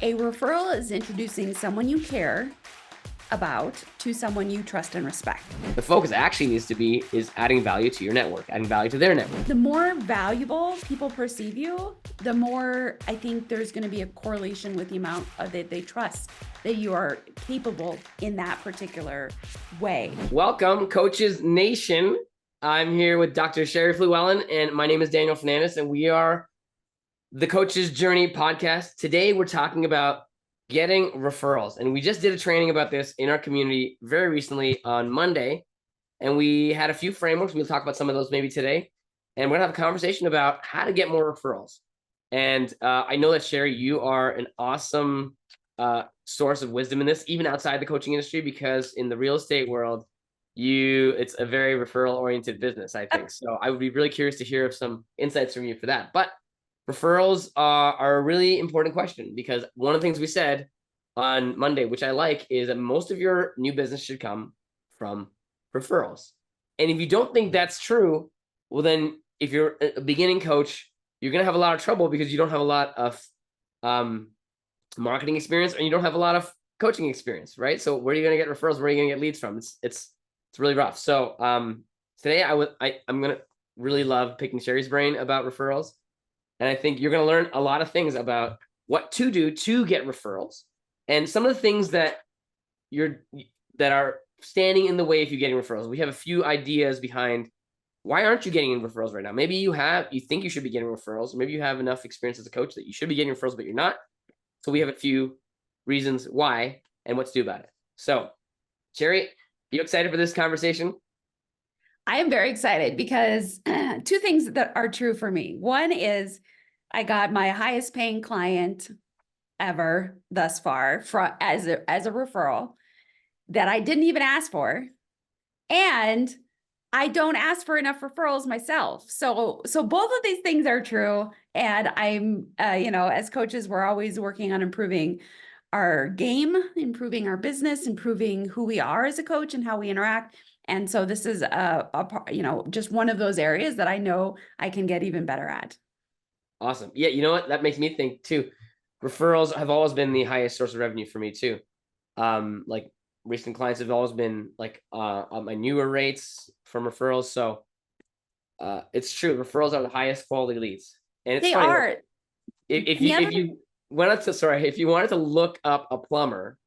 A referral is introducing someone you care about to someone you trust and respect. The focus actually needs to be is adding value to your network, adding value to their network. The more valuable people perceive you, the more I think there's going to be a correlation with the amount that they trust that you are capable in that particular way. Welcome, Coaches Nation. I'm here with Dr. Sherry Fluellen, and my name is Daniel Fernandez, and we are the Coach's Journey podcast. Today, we're talking about getting referrals, and we just did a training about this in our community very recently on Monday, and we had a few frameworks. We'll talk about some of those maybe today, and we're gonna have a conversation about how to get more referrals. And I know that, Sherry, you are an awesome source of wisdom in this, even outside the coaching industry, because in the real estate world, it's a very referral oriented business, I think. So I would be really curious to hear some insights from you for that. But referrals are a really important question, because one of the things we said on Monday, which I like, is that most of your new business should come from referrals. And if you don't think that's true, well, then if you're a beginning coach, you're going to have a lot of trouble because you don't have a lot of marketing experience and you don't have a lot of coaching experience, right? So where are you going to get referrals? Where are you going to get leads from? It's really rough. So today I'm going to really love picking Sherry's brain about referrals. And I think you're going to learn a lot of things about what to do to get referrals and some of the things that are standing in the way if you're getting referrals. We have a few ideas behind why aren't you getting referrals right now? Maybe you think you should be getting referrals, or maybe you have enough experience as a coach that you should be getting referrals, but you're not. So we have a few reasons why and what to do about it. So, Sherry, you excited for this conversation? I am very excited because two things that are true for me. One is I got my highest paying client ever thus far as a referral that I didn't even ask for. And I don't ask for enough referrals myself. So both of these things are true. And I'm, as coaches, we're always working on improving our game, improving our business, improving who we are as a coach and how we interact. And so this is just one of those areas that I know I can get even better at. Awesome. Yeah, you know what? That makes me think too. Referrals have always been the highest source of revenue for me too. Like recent clients have always been like on my newer rates from referrals. So it's true. Referrals are the highest quality leads. And it's funny. Are. If you wanted to look up a plumber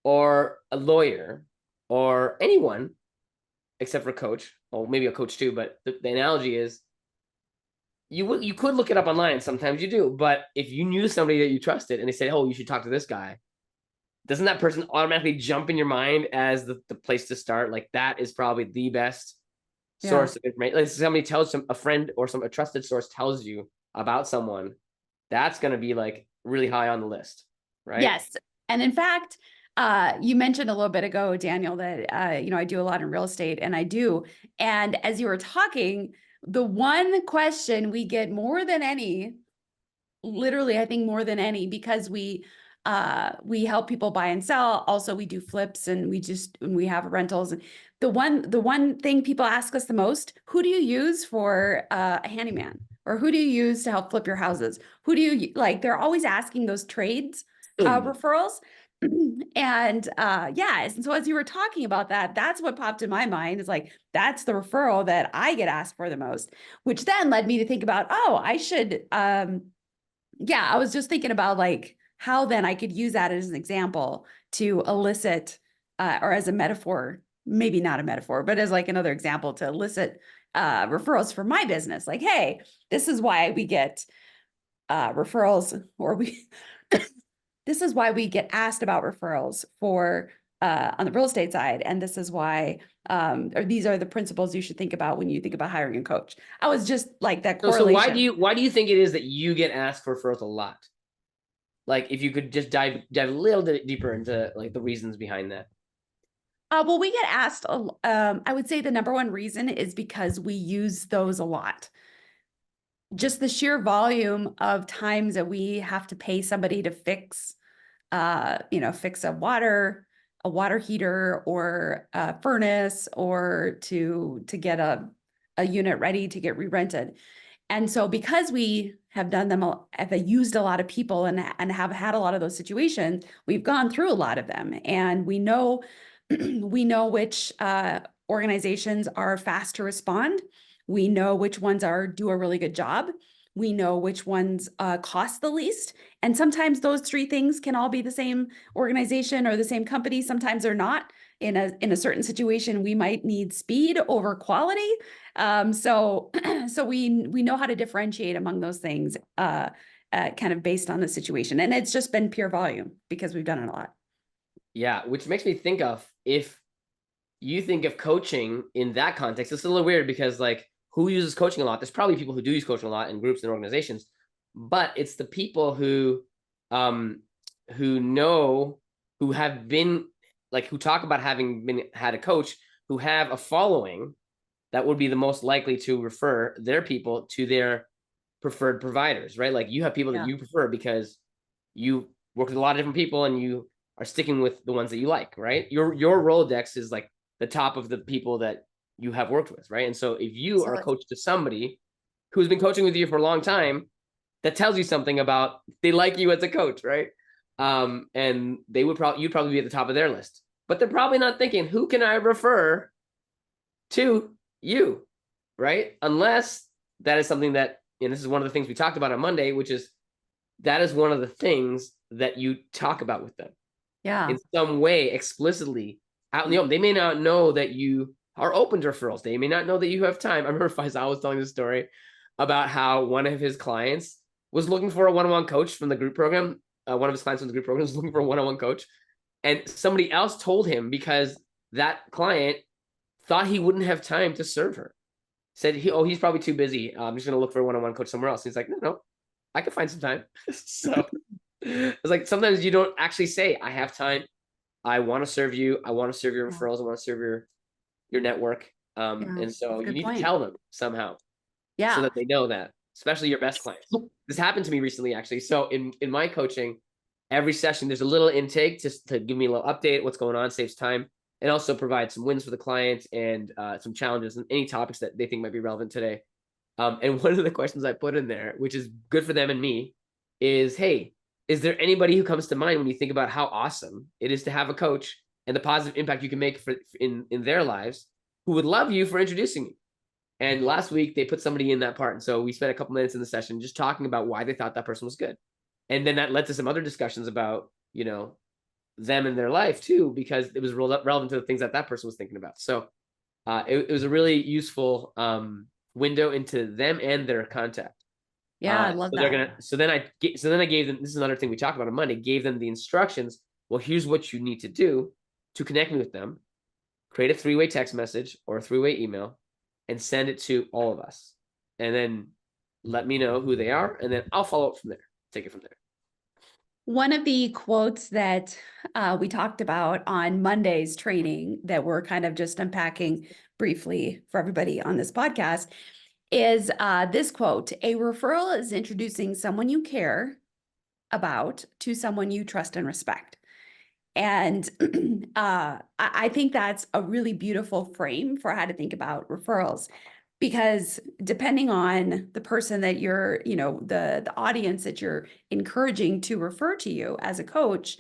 or a lawyer or anyone except for a coach, or maybe a coach too, but the analogy is you could look it up online, and sometimes you do, but if you knew somebody that you trusted and they said, oh, you should talk to this guy, doesn't that person automatically jump in your mind as the place to start? Like that is probably the best source of information. Like somebody tells a friend or a trusted source tells you about someone, that's going to be like really high on the list, right? Yes. And in fact, you mentioned a little bit ago, Daniel, that, I do a lot in real estate, and I do. And as you were talking, the one question we get more than any, literally, I think more than any, because we help people buy and sell. Also, we do flips, and we have rentals. And the one thing people ask us the most: who do you use for a handyman, or who do you use to help flip your houses? Who do you like? They're always asking those trades referrals. And yes, and so as you were talking about that, that's what popped in my mind, is like, that's the referral that I get asked for the most, which then led me to think about, I should I was just thinking about like how then I could use that as an example to elicit or as a metaphor, maybe not a metaphor, but as like another example to elicit referrals for my business. Like, hey, this is why we get referrals, or this is why we get asked about referrals for on the real estate side. And this is why, or these are the principles you should think about when you think about hiring a coach. I was just like that correlation. So why do you think it is that you get asked for referrals a lot? Like if you could just dive a little bit deeper into like the reasons behind that. Well, we get asked, I would say the number one reason is because we use those a lot. Just the sheer volume of times that we have to pay somebody to fix a water heater or a furnace, or to get a unit ready to get re-rented. And so because we have done them, have used a lot of people and have had a lot of those situations, we've gone through a lot of them, and we know we know which organizations are fast to respond. We know which ones do a really good job. We know which ones cost the least. And sometimes those three things can all be the same organization or the same company. Sometimes they're not. In a certain situation, we might need speed over quality. So we know how to differentiate among those things, kind of based on the situation. And it's just been pure volume because we've done it a lot. Yeah, which makes me think of, if you think of coaching in that context, it's a little weird because like, who uses coaching a lot? There's probably people who do use coaching a lot in groups and organizations, but it's the people who know, who have been like, who talk about having had a coach, who have a following that would be the most likely to refer their people to their preferred providers, right? Like, you have people that you prefer because you work with a lot of different people and you are sticking with the ones that you like, right? Your Rolodex is like the top of the people that you have worked with, right? And so if you are a coach to somebody who's been coaching with you for a long time, that tells you something about they like you as a coach, right? And you'd probably be at the top of their list, but they're probably not thinking, who can I refer to you, right? Unless that is something that, and this is one of the things we talked about on Monday, which is that is one of the things that you talk about with them. Yeah. In some way, explicitly out in the open. They may not know that you are open to referrals. They may not know that you have time. I remember Faisal was telling this story about how one of his clients was looking for a one-on-one coach from the group program. One of his clients from the group program was looking for a one-on-one coach. And somebody else told him, because that client thought he wouldn't have time to serve her. Said, he's probably too busy. I'm just going to look for a one-on-one coach somewhere else. And he's like, no, I can find some time. So it's like, sometimes you don't actually say, I have time. I want to serve you. I want to serve your referrals. I want to serve your network. And so you need to tell them somehow, so that they know that, especially your best clients. This happened to me recently, actually. So in my coaching, every session, there's a little intake just to give me a little update, what's going on, saves time, and also provide some wins for the client and some challenges and any topics that they think might be relevant today. And one of the questions I put in there, which is good for them and me, is, hey, is there anybody who comes to mind when you think about how awesome it is to have a coach and the positive impact you can make in their lives, who would love you for introducing me? And last week they put somebody in that part. And so we spent a couple minutes in the session just talking about why they thought that person was good. And then that led to some other discussions about, them in their life too, because it was relevant to the things that person was thinking about. So it was a really useful window into them and their contact. Yeah, I love that. So then I gave them, this is another thing we talked about on Monday, gave them the instructions. Well, here's what you need to do to connect me with them. Create a 3-way text message or a 3-way email and send it to all of us. And then let me know who they are. And then I'll follow up from there. Take it from there. One of the quotes that we talked about on Monday's training that we're kind of just unpacking briefly for everybody on this podcast is this quote: "A referral is introducing someone you care about to someone you trust and respect." And I think that's a really beautiful frame for how to think about referrals, because depending on the person that you're, the audience that you're encouraging to refer to you as a coach,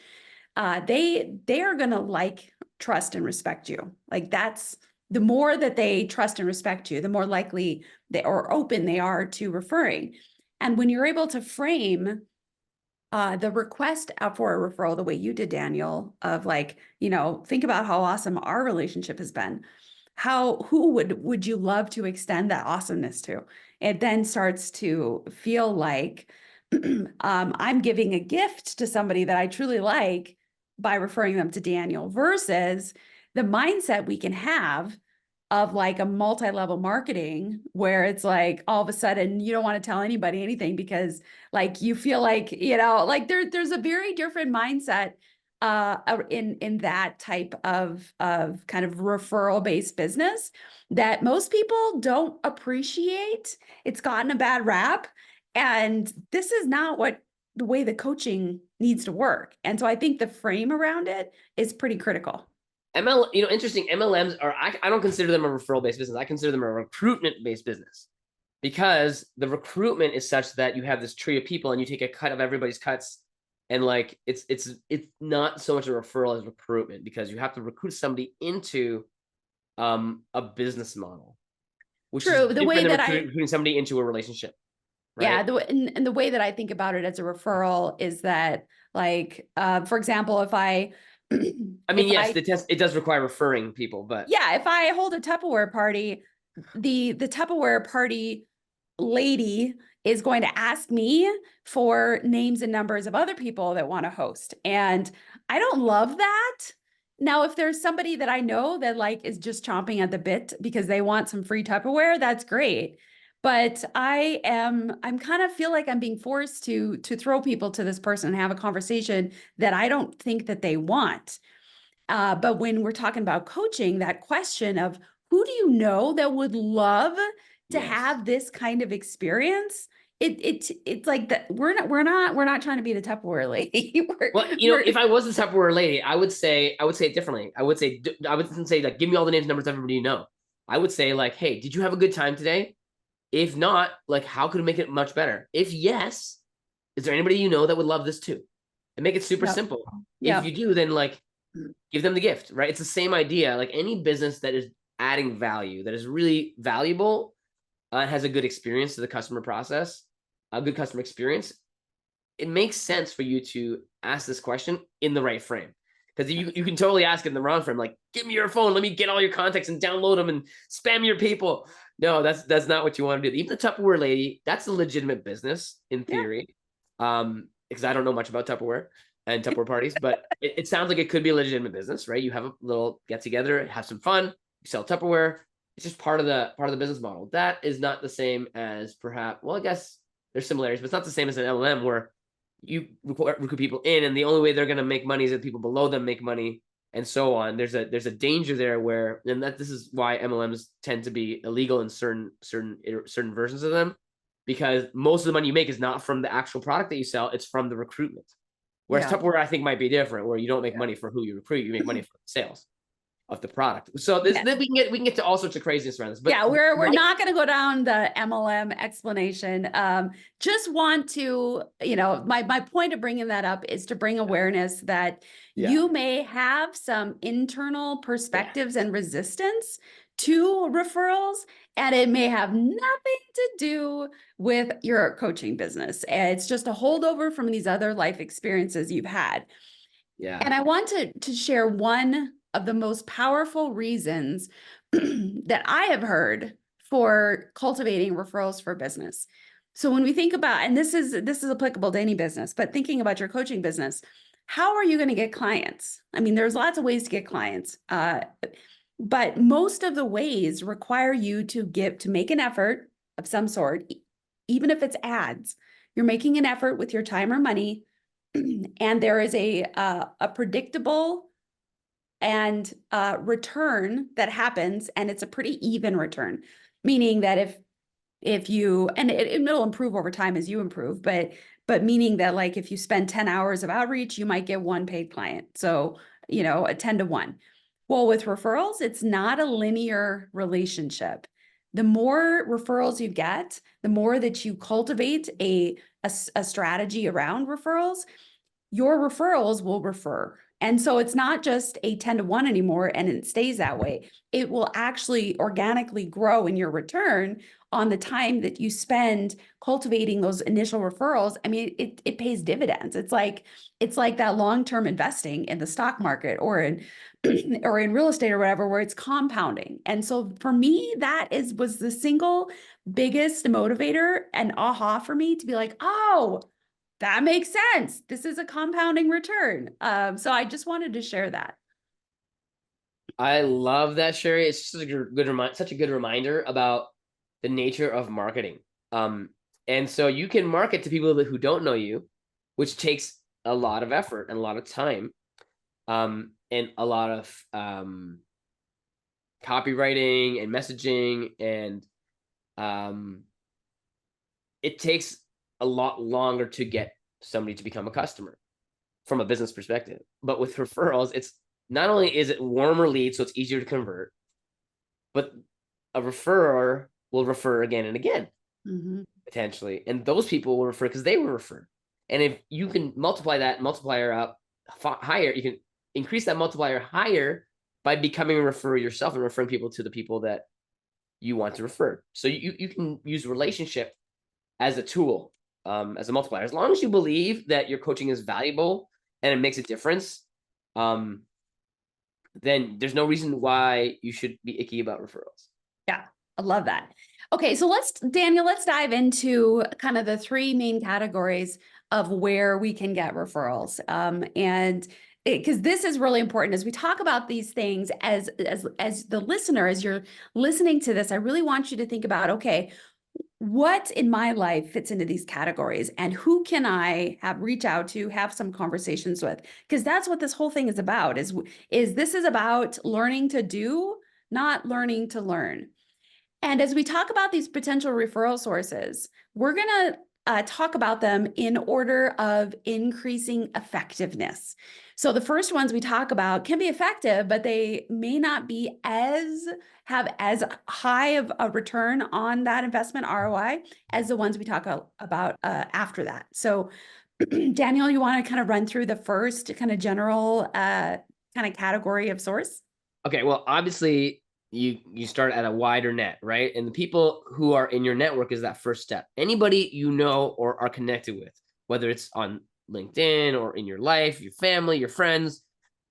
they are going to like, trust, and respect you. Like, that's the more that they trust and respect you, the more likely they or open they are to referring. And when you're able to frame the request for a referral the way you did, Daniel, of like, think about how awesome our relationship has been. Who would you love to extend that awesomeness to? It then starts to feel like I'm giving a gift to somebody that I truly like by referring them to Daniel, versus the mindset we can have of like a multi-level marketing where it's like all of a sudden you don't want to tell anybody anything because like you feel like, like there's a very different mindset in that type of kind of referral based business that most people don't appreciate. It's gotten a bad rap, and this is not the way the coaching needs to work. And so I think the frame around it is pretty critical. Interesting. MLMs are, I don't consider them a referral based business. I consider them a recruitment based business. because the recruitment is such that you have this tree of people and you take a cut of everybody's cuts. And like, it's not so much a referral as recruitment, because you have to recruit somebody into a business model, which is True. The different way than that recruiting somebody into a relationship, yeah, right? and the way that I think about it as a referral is that, like, for example, if I, I mean, if yes, I, the test, it does require referring people, but yeah, if I hold a Tupperware party, the Tupperware party lady is going to ask me for names and numbers of other people that want to host. And I don't love that. Now, if there's somebody that I know that like is just chomping at the bit because they want some free Tupperware, that's great. But I'm kind of feel like I'm being forced to throw people to this person and have a conversation that I don't think that they want. But when we're talking about coaching, that question of who do you know that would love to yes. have this kind of experience? It's like that we're not trying to be the Tupperware lady. Well, We're if I was the Tupperware lady, I would say it differently. I wouldn't say like, give me all the names and numbers of everybody you know. I would say like, hey, did you have a good time today? If not, like, how could we make it much better? If yes, is there anybody you know that would love this too? And make it super Yep. simple. If Yep. you do, then like, give them the gift, right? It's the same idea. Like any business that is adding value, that is really valuable, has a good experience to the customer process, a good customer experience, it makes sense for you to ask this question in the right frame. Because you can totally ask it in the wrong frame, like, give me your phone, let me get all your contacts and download them and spam your people. No, that's not what you want to do. Even the Tupperware lady, that's a legitimate business in Yeah. theory. Because I don't know much about Tupperware and Tupperware parties, but it sounds like it could be a legitimate business, right? You have a little get together, have some fun, you sell Tupperware. It's just part of the business model. That is not the same as perhaps, well, I guess there's similarities, but it's not the same as an LLM where you recruit people in, and the only way they're going to make money is if people below them make money, and so on. There's a danger there where, and that this is why MLMs tend to be illegal in certain versions of them, because most of the money you make is not from the actual product that you sell; it's from the recruitment. Whereas Yeah. Tupperware, I think, might be different, where you don't make Yeah. money for who you recruit; you make money for sales of the product. So this, Yeah. then we can get to all sorts of craziness around this, but Yeah, we're not going to go down the MLM explanation. Just want to, my point of bringing that up is to bring awareness that yeah, you may have some internal yeah. perspectives and resistance to referrals, and it may have nothing to do with your coaching business. It's just a holdover from these other life experiences you've had. Yeah. And I want to share one of the most powerful reasons that I have heard for cultivating referrals for business. So when we think about, and this is applicable to any business, but thinking about your coaching business, how are you going to get clients? I mean, there's lots of ways to get clients, but most of the ways require you to make an effort of some sort, even if it's ads. You're making an effort with your time or money, and there is a predictable and return that happens, and it's a pretty even return, meaning that if you, and it'll improve over time as you improve, but meaning that like if you spend 10 hours of outreach, you might get one paid client. So, a 10 to 1. Well, with referrals, it's not a linear relationship. The more referrals you get, the more that you cultivate a strategy around referrals, your referrals will refer. And so it's not just a 10 to 1 anymore and it stays that way. It will actually organically grow in your return on the time that you spend cultivating those initial referrals. I mean, it pays dividends. It's like that long-term investing in the stock market or in or in real estate or whatever, where it's compounding. And so for me, was the single biggest motivator and aha for me to be like, oh, that makes sense. This is a compounding return. So I just wanted to share that. I love that, Sherry. It's such a good reminder about the nature of marketing. And so you can market to people who don't know you, which takes a lot of effort and a lot of time, and a lot of copywriting and messaging, and it takes a lot longer to get somebody to become a customer from a business perspective. But with referrals, it's not only is it warmer leads, so it's easier to convert, but a referrer will refer again and again. Mhm. potentially, and those people will refer because they were referred. And if you can multiply that multiplier up higher, you can increase that multiplier higher by becoming a referrer yourself and referring people to the people that you want to refer. So you can use relationship as a tool, as a multiplier. As long as you believe that your coaching is valuable and it makes a difference, then there's no reason why you should be icky about referrals. Yeah, I love that. Okay, so Daniel, let's dive into kind of the three main categories of where we can get referrals. And because this is really important as we talk about these things, as the listener, as you're listening to this, I really want you to think about, okay, what in my life fits into these categories, and who can I reach out to, have some conversations with? Because that's what this whole thing is about. This is about learning to do, not learning to learn. And as we talk about these potential referral sources, we're going to talk about them in order of increasing effectiveness. So the first ones we talk about can be effective, but they may not have as high of a return on that investment ROI as the ones we talk about after that. So Daniel, you want to kind of run through the first kind of general kind of category of source? Okay, well, obviously you start at a wider net, right? And the people who are in your network is that first step. Anybody you know or are connected with, whether it's on LinkedIn or in your life, your family, your friends,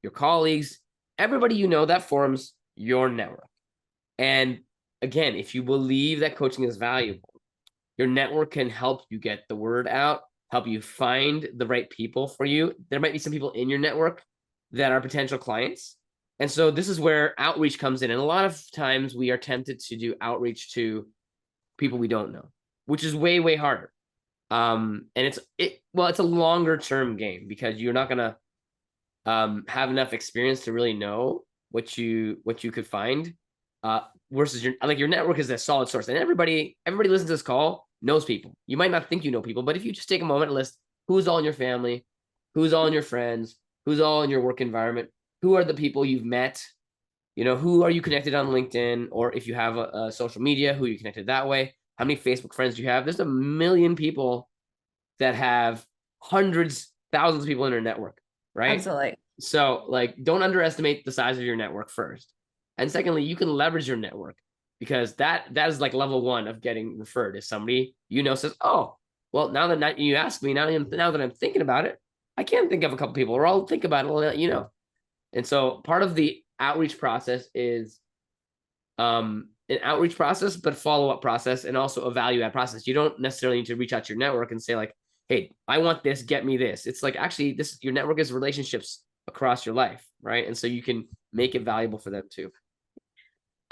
your colleagues, everybody you know, that forms your network. And again, if you believe that coaching is valuable, your network can help you get the word out, help you find the right people for you. There might be some people in your network that are potential clients. And so this is where outreach comes in. And a lot of times we are tempted to do outreach to people we don't know, which is way, way harder. And it's a longer term game because you're not gonna have enough experience to really know what you could find. Versus your network is a solid source. And everybody listens to this call knows people. You might not think you know people, but if you just take a moment and list who's all in your family, who's all in your friends, who's all in your work environment, who are the people you've met, who are you connected on LinkedIn, or if you have a social media, who you connected that way, how many Facebook friends do you have? There's a million people that have hundreds, thousands of people in their network, right? Absolutely. So don't underestimate the size of your network first. And secondly, you can leverage your network because that is like level one of getting referred. If somebody says, "Oh, well, now that you ask me, now that I'm thinking about it, I can think of a couple people, or I'll think about it, I'll let you know." And so part of the outreach process is an outreach process, but follow-up process, and also a value add process. You don't necessarily need to reach out to your network and say like, "Hey, I want this, get me this." It's like, actually, your network is relationships across your life, right? And so you can make it valuable for them too.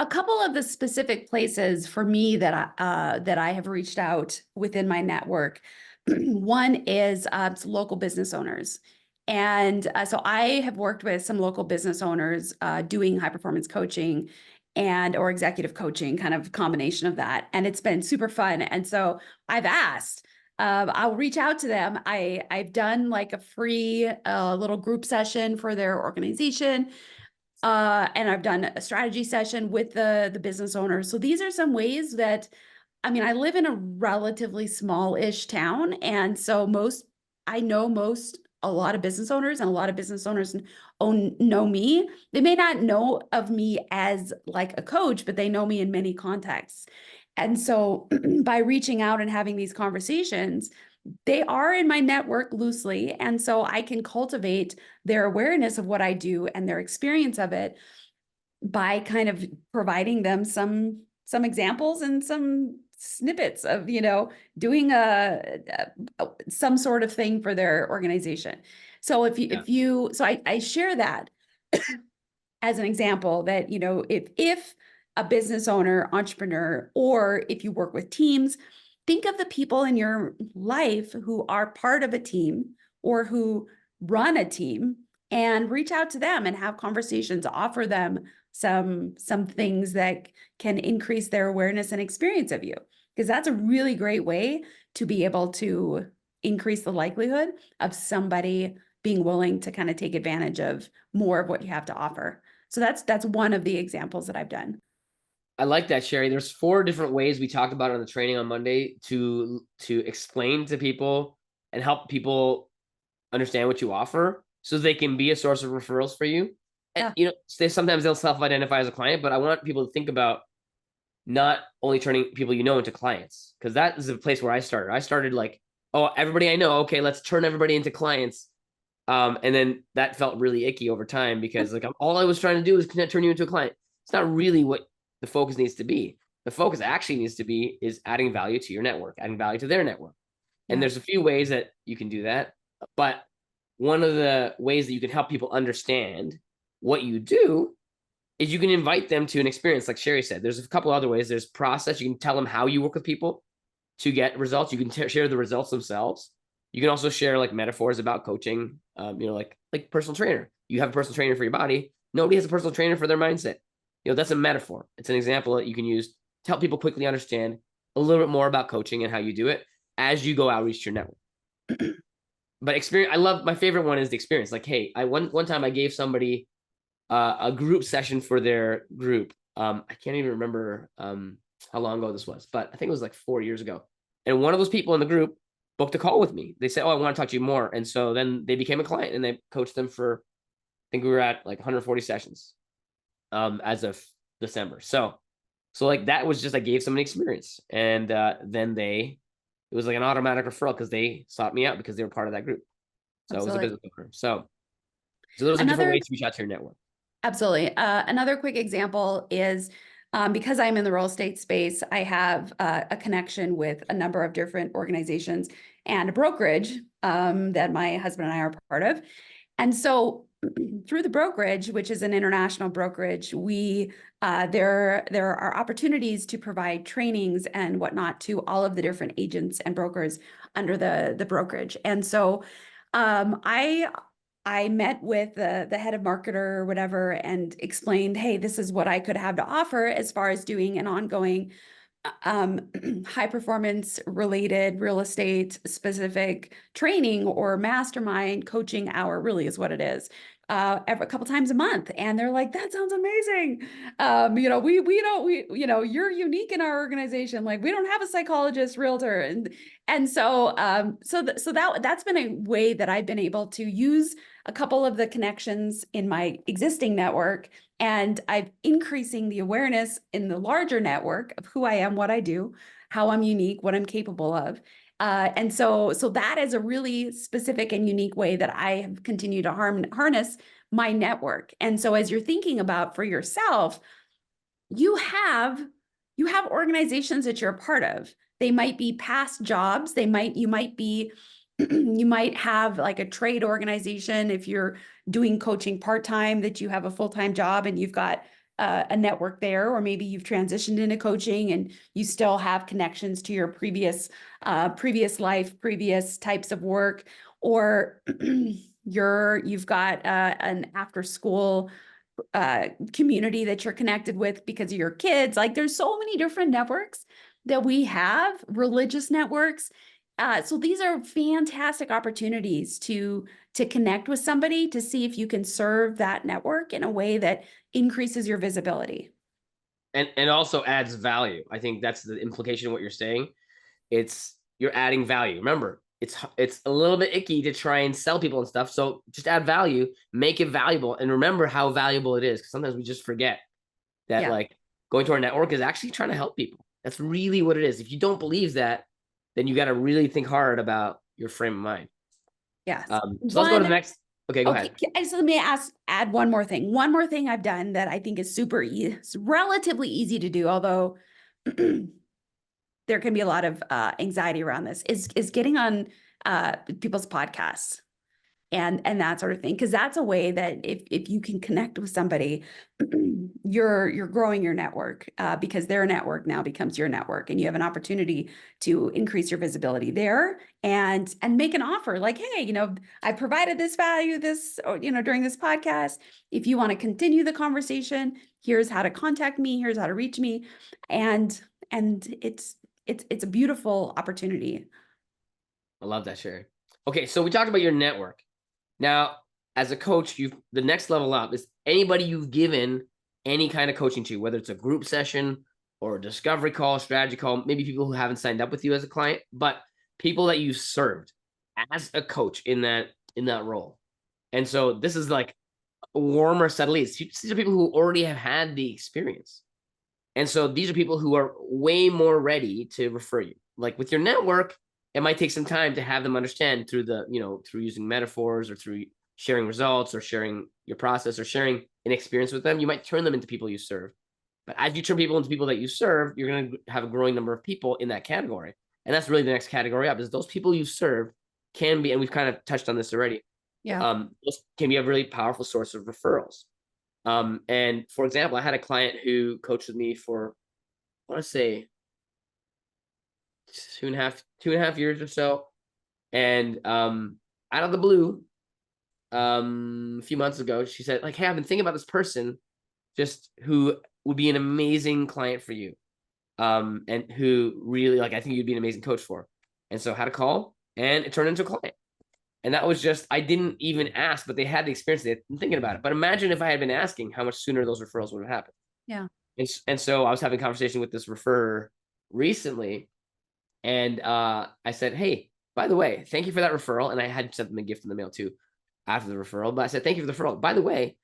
A couple of the specific places for me that I have reached out within my network. One is some local business owners. And so I have worked with some local business owners doing high performance coaching or executive coaching, kind of combination of that. And it's been super fun. And so I've asked, I'll reach out to them. I've done like a free little group session for their organization. And I've done a strategy session with the business owners. So these are some ways that, I mean, I live in a relatively small-ish town, and so I know a lot of business owners, and a lot of business owners know me. They may not know of me as like a coach, but they know me in many contexts. And so by reaching out and having these conversations, they are in my network loosely. And so I can cultivate their awareness of what I do and their experience of it by kind of providing them some examples and some snippets of, doing some sort of thing for their organization. So I share that as an example that, if a business owner, entrepreneur, or if you work with teams, think of the people in your life who are part of a team or who run a team, and reach out to them and have conversations, offer them some things that can increase their awareness and experience of you, because that's a really great way to be able to increase the likelihood of somebody being willing to kind of take advantage of more of what you have to offer. So that's one of the examples that I've done. I like that, Sherry. There's 4 different ways we talked about it on the training on Monday to explain to people and help people understand what you offer so they can be a source of referrals for you. And Yeah. sometimes they'll self-identify as a client, but I want people to think about not only turning people into clients, because that is a place where I started. I started like, oh, everybody I know, okay, let's turn everybody into clients. And then that felt really icky over time because like all I was trying to do is turn you into a client. It's not really what the focus needs to be. The focus actually needs to be is adding value to your network, adding value to their network. And Yeah. there's a few ways that you can do that. But one of the ways that you can help people understand what you do is you can invite them to an experience. Like Sherry said, there's a couple other ways. There's process. You can tell them how you work with people to get results. You can share the results themselves. You can also share like metaphors about coaching. Like personal trainer. You have a personal trainer for your body. Nobody has a personal trainer for their mindset. That's a metaphor. It's an example that you can use to help people quickly understand a little bit more about coaching and how you do it as you go outreach to your network. But experience, my favorite one is the experience. Like, hey, one time I gave somebody a group session for their group. I can't even remember how long ago this was, but I think it was like 4 years ago. And one of those people in the group booked a call with me. They said, "Oh, I want to talk to you more." And so then they became a client, and they coached them for, I think we were at like 140 sessions as of December. So like that was just, I gave some experience, and then it was like an automatic referral because they sought me out because they were part of that group. So it was a Absolutely. business owner. So those are different ways to reach out to your network. Absolutely. Another quick example is because I'm in the real estate space, I have a connection with a number of different organizations and a brokerage that my husband and I are part of. And so through the brokerage, which is an international brokerage, there are opportunities to provide trainings and whatnot to all of the different agents and brokers under the brokerage. And so I met with the head of marketer or whatever and explained, hey, this is what I could have to offer as far as doing an ongoing high performance related real estate specific training or mastermind coaching hour, really is what it is, a couple times a month. And they're like, that sounds amazing. You're unique in our organization. Like, we don't have a psychologist realtor. And so that's been a way that I've been able to use a couple of the connections in my existing network, and I'm increasing the awareness in the larger network of who I am, what I do, how I'm unique, what I'm capable of. And so that is a really specific and unique way that I have continued to harness my network. And so as you're thinking about for yourself, you have organizations that you're a part of. They might be past jobs. You might be you might have like a trade organization if you're doing coaching part-time, that you have a full-time job and you've got a network there, or maybe you've transitioned into coaching and you still have connections to your previous life, previous types of work, or you've got an after school community that you're connected with because of your kids. Like, there's so many different networks that we have, religious networks. So these are fantastic opportunities to connect with somebody, to see if you can serve that network in a way that increases your visibility. And also adds value. I think that's the implication of what you're saying. You're adding value. Remember, it's a little bit icky to try and sell people and stuff. So just add value, make it valuable, and remember how valuable it is. Because sometimes we just forget that like going to our network is actually trying to help people. That's really what it is. If you don't believe that, then you got to really think hard about your frame of mind. Yes. So let's go to the next. Okay, go ahead. So let me add one more thing. One more thing I've done that I think is it's relatively easy to do, although there can be a lot of anxiety around this, is getting on people's podcasts and that sort of thing, because that's a way that if you can connect with somebody, you're growing your network, because their network now becomes your network, and you have an opportunity to increase your visibility there and make an offer like, hey, I provided this value during this podcast. If you want to continue the conversation, here's how to contact me, here's how to reach me. And it's a beautiful opportunity. I love that, Sherry. Okay, so we talked about your network. Now, as a coach, the next level up is anybody you've given any kind of coaching to, whether it's a group session or a discovery call, strategy call, maybe people who haven't signed up with you as a client, but people that you served as a coach in that role. And so this is like a warmer set of leads. These are people who already have had the experience. And so these are people who are way more ready to refer you. Like with your network, it might take some time to have them understand through through using metaphors or through sharing results or sharing your process or sharing an experience with them. You might turn them into people you serve. But as you turn people into people that you serve, you're going to have a growing number of people in that category. And that's really the next category up, is those people you serve can be, and we've kind of touched on this already. Yeah. Those can be a really powerful source of referrals. And for example, I had a client who coached with me for, I want to say 2.5 years or so. And out of the blue, a few months ago, she said, like, hey, I've been thinking about this person just who would be an amazing client for you. And who really, like, I think you'd be an amazing coach for. And so I had a call and it turned into a client. And that was just, I didn't even ask, but they had the experience. They had been thinking about it. But imagine if I had been asking, how much sooner those referrals would have happened. Yeah. And so I was having a conversation with this referrer recently. And I said, hey, by the way, thank you for that referral. And I had sent them a gift in the mail too after the referral. But I said, thank you for the referral. By the way,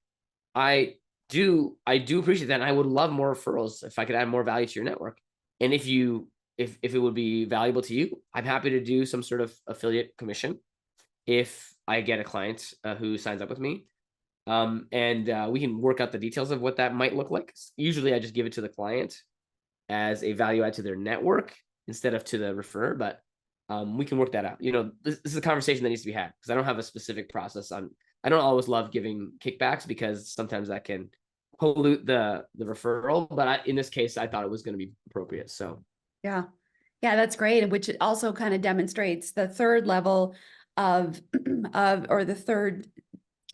I do appreciate that. And I would love more referrals if I could add more value to your network. And if it would be valuable to you, I'm happy to do some sort of affiliate commission if I get a client who signs up with me. And we can work out the details of what that might look like. Usually I just give it to the client as a value add to their network instead of to the referrer, but we can work that out. This is a conversation that needs to be had, because I don't have a specific process on. I don't always love giving kickbacks because sometimes that can pollute the referral, but in this case, I thought it was going to be appropriate. So Yeah. Yeah, that's great. Which also kind of demonstrates the third level of, or the third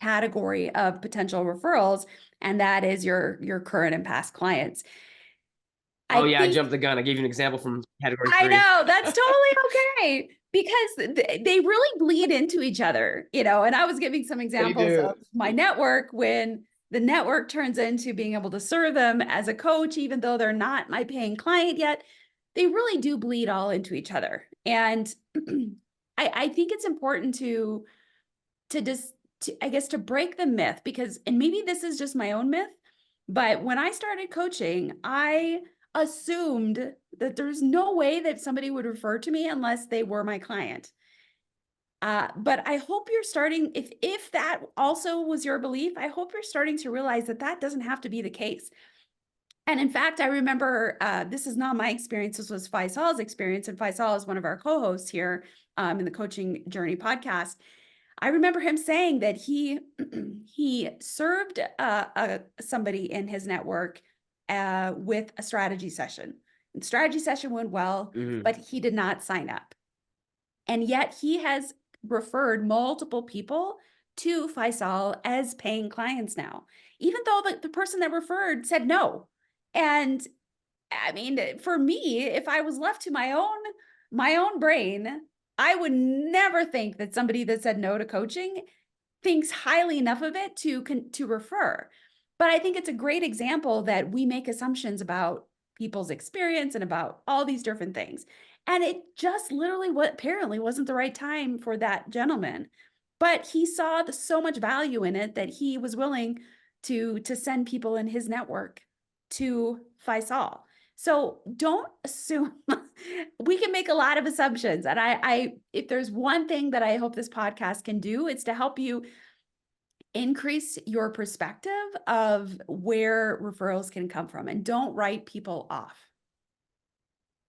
category of potential referrals. And that is your current and past clients. oh I yeah, I think jumped the gun. I gave you an example from category I 3. know that's totally okay, because they really bleed into each other, and I was giving some They examples do. of my network, when the network turns into being able to serve them as a coach, even though they're not my paying client yet. They really do bleed all into each other. And I think it's important to just, I guess, to break the myth, because, and maybe this is just my own myth, but when I started coaching, I assumed that there's no way that somebody would refer to me unless they were my client. But I hope you're starting, if that also was your belief, I hope you're starting to realize that that doesn't have to be the case. And in fact, I remember, this is not my experience, this was Faisal's experience, and Faisal is one of our co-hosts here in the Coaching Journey podcast. I remember him saying that he he served somebody in his network with a strategy session. And strategy session went well, Mhm. but he did not sign up. And yet he has referred multiple people to Faisal as paying clients now, even though the person that referred said no. And I mean, for me, if I was left to my own brain, I would never think that somebody that said no to coaching thinks highly enough of it to refer. But I think it's a great example that we make assumptions about people's experience and about all these different things. And it just literally apparently wasn't the right time for that gentleman. But he saw so much value in it that he was willing to send people in his network to Faisal. So don't assume. We can make a lot of assumptions. And I if there's one thing that I hope this podcast can do, it's to help you increase your perspective of where referrals can come from, and don't write people off.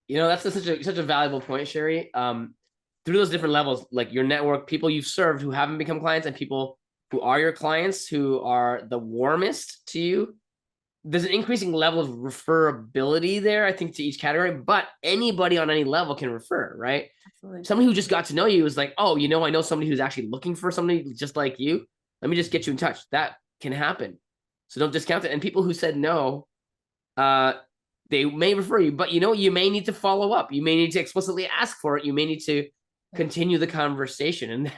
That's such a valuable point, Sherry. Through those different levels, like your network, people you've served who haven't become clients, and people who are your clients who are the warmest to you, there's an increasing level of referability there, I think, to each category. But anybody on any level can refer, right? Absolutely. Somebody who just got to know you is like, oh, I know somebody who's actually looking for somebody just like you. Let me just get you in touch. That can happen. So don't discount it. And people who said no, they may refer you, but you may need to follow up. You may need to explicitly ask for it. You may need to continue the conversation. And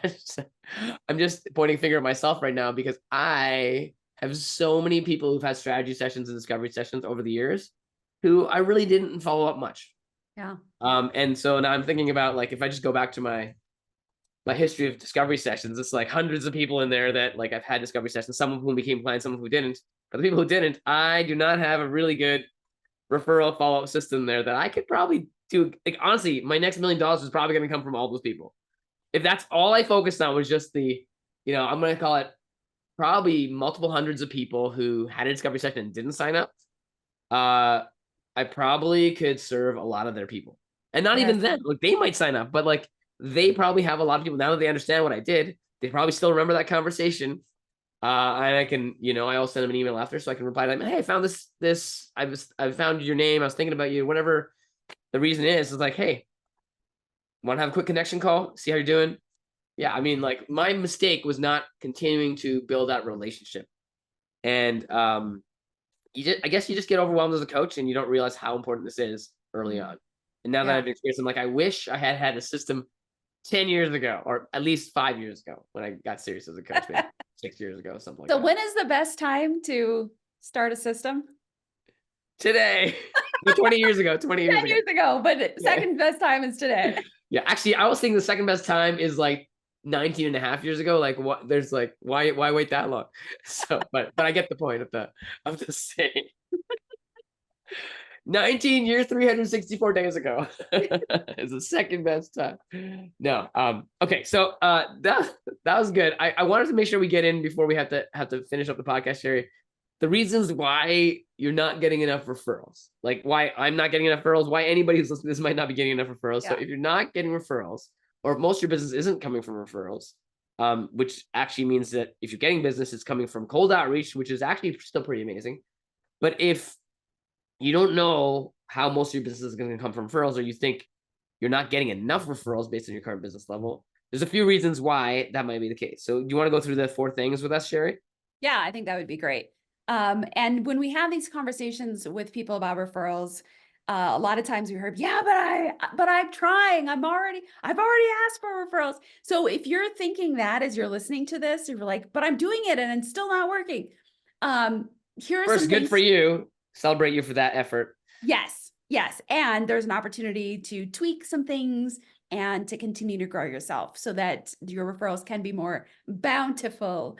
I'm just pointing a finger at myself right now, because I have so many people who've had strategy sessions and discovery sessions over the years who I really didn't follow up much. Yeah. And so now I'm thinking about like, if I just go back to my history of discovery sessions, it's like hundreds of people in there that like I've had discovery sessions, some of whom became clients, some of who didn't. For the people who didn't, I do not have a really good referral follow-up system there that I could probably do. Like, honestly, my next $1 million is probably going to come from all those people. If that's all I focused on was just the, I'm going to call it probably multiple hundreds of people who had a discovery session and didn't sign up, I probably could serve a lot of their people. And not even then, like they might sign up, but like they probably have a lot of people now that they understand what I did. They probably still remember that conversation. And I can, I'll send them an email after so I can reply to them. Hey, I found this. I found your name. I was thinking about you. Whatever the reason is like, hey, want to have a quick connection call? See how you're doing? Yeah, I mean, like my mistake was not continuing to build that relationship. And I guess you just get overwhelmed as a coach and you don't realize how important this is early on. And now that I've experienced, I'm like, I wish I had a system 10 years ago, or at least 5 years ago when I got serious as a coach, maybe 6 years ago, something like So that. when is the best time to start a system? Today. 20 years ago, 20 years 10 ago. years ago, but second best time is today. Yeah, actually, I was thinking the second best time is like 19 and a half years ago. Like, what? There's like, why wait that long? So, but I get the point of the saying. 19 years, 364 days ago is the second best time. No. Okay. So that was good. I wanted to make sure we get in before we have to finish up the podcast, Sherry. The reasons why you're not getting enough referrals, like why I'm not getting enough referrals, why anybody who's listening to this might not be getting enough referrals. Yeah. So if you're not getting referrals, or if most of your business isn't coming from referrals, which actually means that if you're getting business, it's coming from cold outreach, which is actually still pretty amazing. But if you don't know how most of your business is going to come from referrals, or you think you're not getting enough referrals based on your current business level, there's a few reasons why that might be the case. So do you want to go through the 4 things with us, Sherry? Yeah, I think that would be great. And when we have these conversations with people about referrals, a lot of times we heard, yeah, but I'm trying. I've already asked for referrals. So if you're thinking that as you're listening to this, you're like, but I'm doing it and it's still not working. Here are First, some good things. for you. Celebrate you for that effort. Yes. And there's an opportunity to tweak some things and to continue to grow yourself so that your referrals can be more bountiful.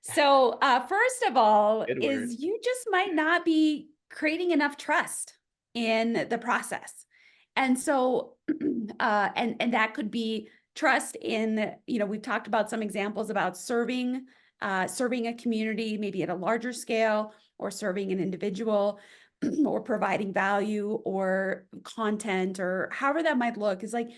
So first of all is you just might not be creating enough trust in the process. And so, and that could be trust in, we've talked about some examples about serving a community, maybe at a larger scale, or serving an individual, or providing value or content, or however that might look. Is like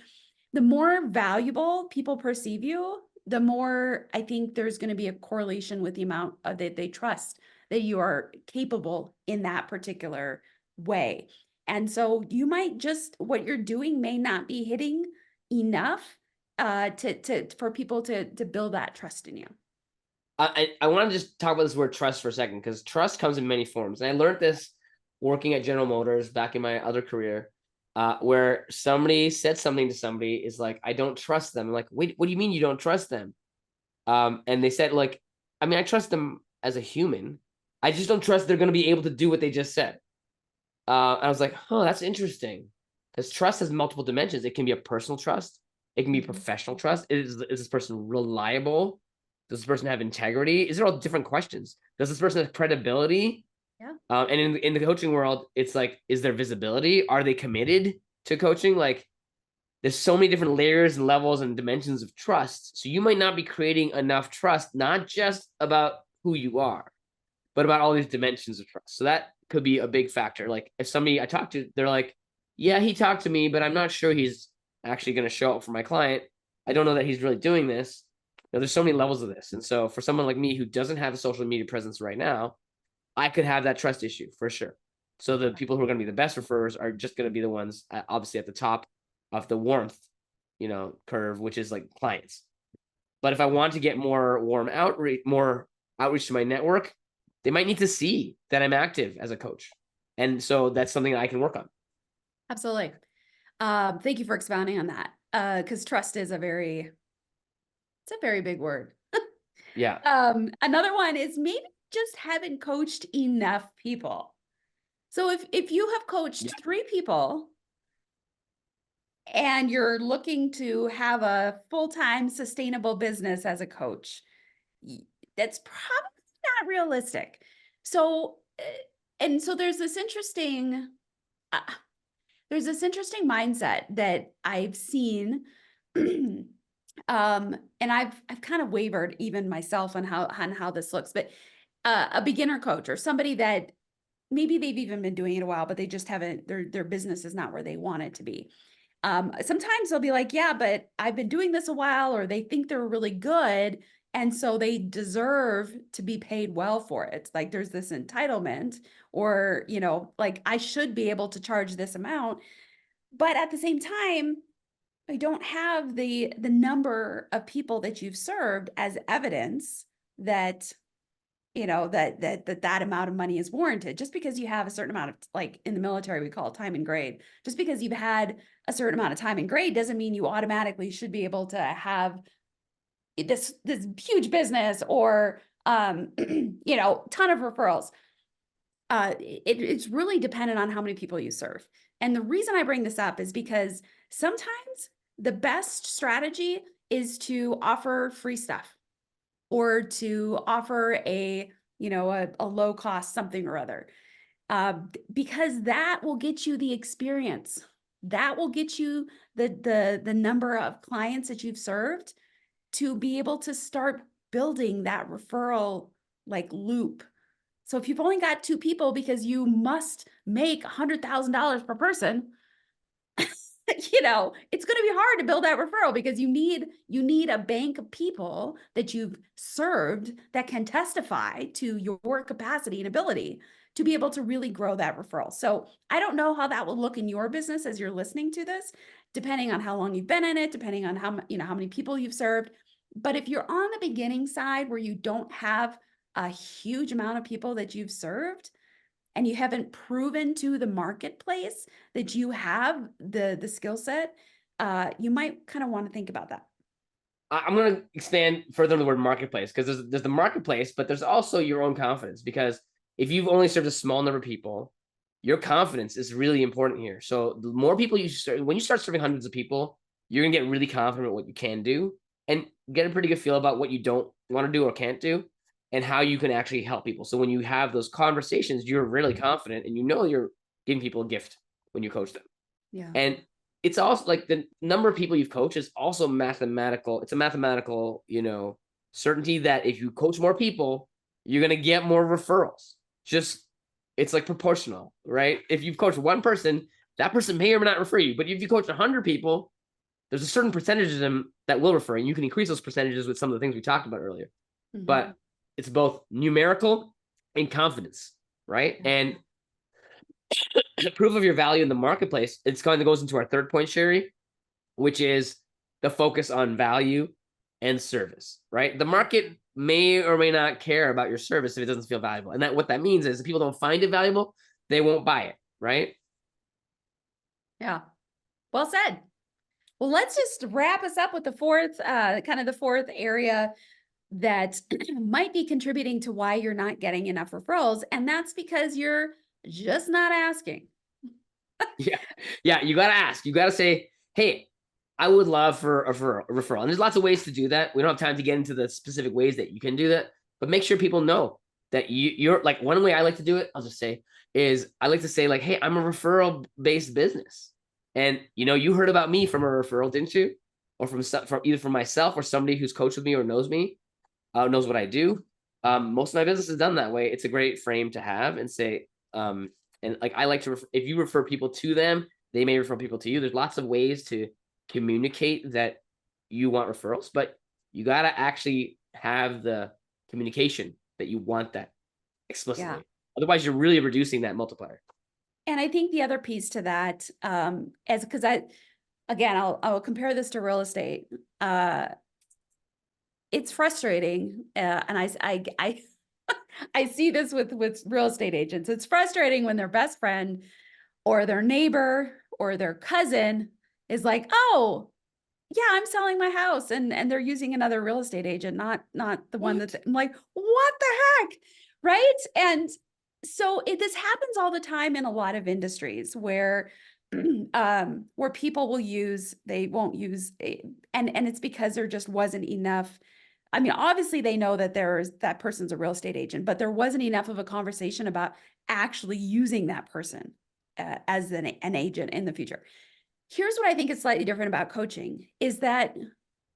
the more valuable people perceive you, the more I think there's going to be a correlation with the amount that they trust that you are capable in that particular way. And so you might what you're doing may not be hitting enough for people to build that trust in you. I want to just talk about this word trust for a second, because trust comes in many forms. And I learned this working at General Motors back in my other career, where somebody said something to somebody is like, I don't trust them. I'm like, wait, what do you mean you don't trust them? And they said, like, I mean, I trust them as a human. I just don't trust they're going to be able to do what they just said. I was like, oh, that's interesting. Because trust has multiple dimensions. It can be a personal trust. It can be professional trust. Is this person reliable? Does this person have integrity? These are all different questions. Does this person have credibility? Yeah. And in the coaching world, it's like, is there visibility? Are they committed to coaching? Like, there's so many different layers and levels and dimensions of trust. So you might not be creating enough trust, not just about who you are, but about all these dimensions of trust. So that could be a big factor. Like if somebody I talk to, they're like, yeah, he talked to me, but I'm not sure he's actually going to show up for my client. I don't know that he's really doing this. There's so many levels of this. And so for someone like me who doesn't have a social media presence right now, I could have that trust issue for sure. So the people who are going to be the best referrers are just going to be the ones obviously at the top of the warmth, curve, which is like clients. But if I want to get more outreach to my network, they might need to see that I'm active as a coach. And so that's something that I can work on. Absolutely. Thank you for expounding on that. Because trust is a very big word. Yeah. Another one is maybe just haven't coached enough people. So if you have coached Yeah. 3 people and you're looking to have a full-time sustainable business as a coach, y- that's probably not realistic. So, and so uh, there's this interesting mindset that I've seen, and I've kind of wavered even myself on how this looks, but a beginner coach or somebody that maybe they've even been doing it a while, but they just haven't, their business is not where they want it to be. Sometimes they'll be like, yeah, but I've been doing this a while, or they think they're really good. And so they deserve to be paid well for it. Like there's this entitlement, or, like I should be able to charge this amount. But at the same time, I don't have the number of people that you've served as evidence that that amount of money is warranted. Just because you have a certain amount of, like in the military we call it time and grade, just because you've had a certain amount of time and grade doesn't mean you automatically should be able to have this huge business, or ton of referrals. It's really dependent on how many people you serve. And the reason I bring this up is because sometimes the best strategy is to offer free stuff, or to offer a low cost something or other, because that will get you the experience. That will get you the number of clients that you've served to be able to start building that referral like loop. So if you've only got 2 people because you must make $100,000 per person, it's going to be hard to build that referral, because you need a bank of people that you've served that can testify to your capacity and ability to be able to really grow that referral. So I don't know how that will look in your business as you're listening to this, depending on how long you've been in it, depending on how many people you've served. But if you're on the beginning side where you don't have a huge amount of people that you've served, and you haven't proven to the marketplace that you have the skill set, you might kind of want to think about that. I'm going to expand further on the word marketplace, because there's the marketplace, but there's also your own confidence. Because if you've only served a small number of people, your confidence is really important here. So the more people you start, when you start serving hundreds of people, you're going to get really confident what you can do and get a pretty good feel about what you don't want to do or can't do, and how you can actually help people. So when you have those conversations, you're really confident, and you're giving people a gift when you coach them. Yeah. And it's also like the number of people you've coached is also mathematical. It's a mathematical, certainty that if you coach more people, you're going to get more referrals. Just, it's like proportional, right? If you've coached one person, that person may or may not refer you. But if you coach 100 people, there's a certain percentage of them that will refer, and you can increase those percentages with some of the things we talked about earlier. Mm-hmm. But it's both numerical and confidence, right? And proof of your value in the marketplace, it's kind of goes into our third point, Sherry, which is the focus on value and service, right? The market may or may not care about your service if it doesn't feel valuable. And what that means is if people don't find it valuable, they won't buy it, right? Yeah. Well said. Well, let's just wrap us up with the fourth area that might be contributing to why you're not getting enough referrals. And that's because you're just not asking. Yeah. Yeah. You got to ask. You got to say, hey, I would love for a referral. And there's lots of ways to do that. We don't have time to get into the specific ways that you can do that, but make sure people know that you're like, one way I like to do it, I'll just say, is I like to say like, hey, I'm a referral based business. And you heard about me from a referral, didn't you? Or from either from myself or somebody who's coached with me or knows me, knows what I do. Most of my business is done that way. It's a great frame to have and say, and like I like to, if you refer people to them, they may refer people to you. There's lots of ways to communicate that you want referrals, but you got to actually have the communication that you want that explicitly. Yeah. Otherwise, you're really reducing that multiplier. And I think the other piece to that, because I'll compare this to real estate. It's frustrating, and I see this with real estate agents. It's frustrating when their best friend or their neighbor or their cousin is like, "Oh, yeah, I'm selling my house," and they're using another real estate agent, not the one that I'm like, "What the heck?" Right? And So this happens all the time in a lot of industries where people they won't use and it's because there just wasn't enough. I mean, obviously they know that that person's a real estate agent, but there wasn't enough of a conversation about actually using that person as an agent in the future. Here's what I think is slightly different about coaching is that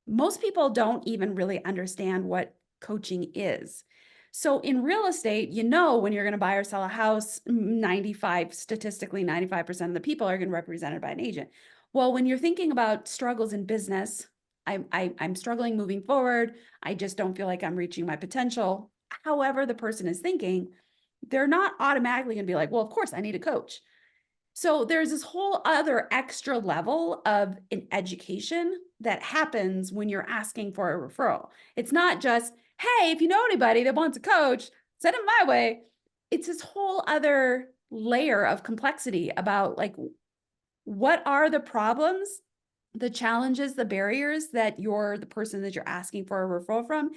most people don't even really understand what coaching is. So in real estate, when you're going to buy or sell a house, statistically 95% of the people are going to be represented by an agent. Well, when you're thinking about struggles in business, I'm struggling moving forward. I just don't feel like I'm reaching my potential. However, the person is thinking, they're not automatically going to be like, well, of course I need a coach. So there's this whole other extra level of an education that happens when you're asking for a referral. It's not just, hey, if you know anybody that wants a coach, send them my way. It's this whole other layer of complexity about like, what are the problems, the challenges, the barriers that the person that you're asking for a referral from,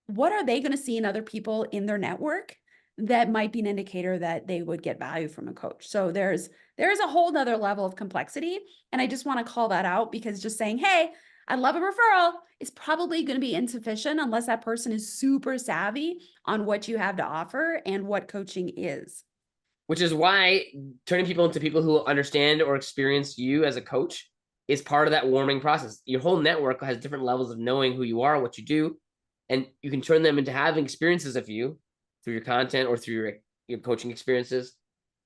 what are they going to see in other people in their network that might be an indicator that they would get value from a coach? So there's a whole nother level of complexity. And I just want to call that out because just saying, hey, I love a referral is probably going to be insufficient unless that person is super savvy on what you have to offer and what coaching is. Which is why turning people into people who understand or experience you as a coach is part of that warming process. Your whole network has different levels of knowing who you are, what you do, and you can turn them into having experiences of you through your content or through your coaching experiences.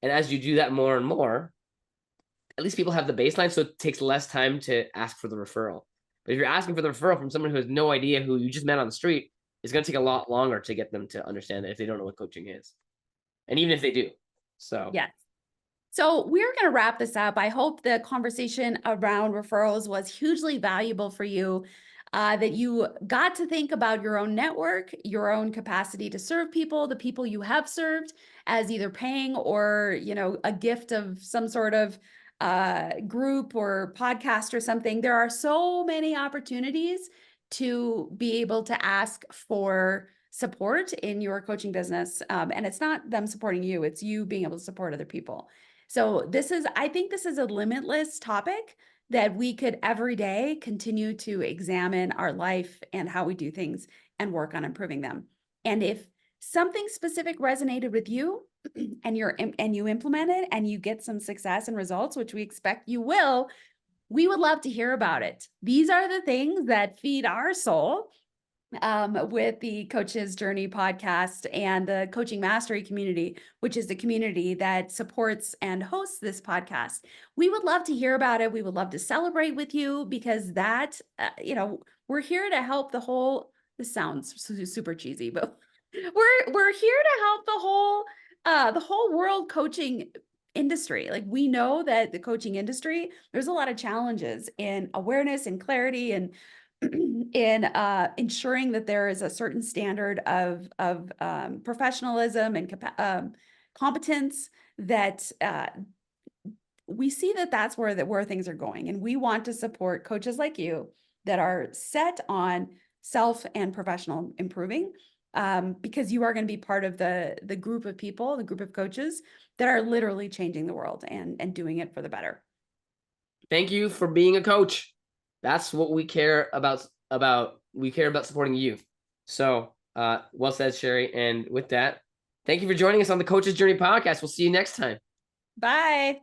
And as you do that more and more, at least people have the baseline, so it takes less time to ask for the referral. But if you're asking for the referral from someone who has no idea who you just met on the street, it's going to take a lot longer to get them to understand it if they don't know what coaching is. And even if they do. So Yes. So we're going to wrap this up. I hope the conversation around referrals was hugely valuable for you, that you got to think about your own network, your own capacity to serve people, the people you have served as either paying or, a gift of some sort of group or podcast or something. There are so many opportunities to be able to ask for support in your coaching business. And it's not them supporting you, it's you being able to support other people. So I think this is a limitless topic that we could every day continue to examine our life and how we do things and work on improving them. And if something specific resonated with you and you implement it and you get some success and results, which we expect you will, we would love to hear about it. These are the things that feed our soul with the Coach's Journey podcast and the Coaching Mastery community, which is the community that supports and hosts this podcast. We would love to hear about it. We would love to celebrate with you because we're here to help this sounds super cheesy, but we're here to help the whole world coaching industry. Like, we know that the coaching industry, there's a lot of challenges in awareness and clarity and in ensuring that there is a certain standard of professionalism and competence that we see that's where things are going. And we want to support coaches like you that are set on self and professional improving, because you are going to be part of the group of people, the group of coaches that are literally changing the world and doing it for the better. thank you for being a coach. That's what we care about. We care about supporting you. So well said, Sherry. And with that, thank you for joining us on the Coach's Journey podcast. We'll see you next time. Bye.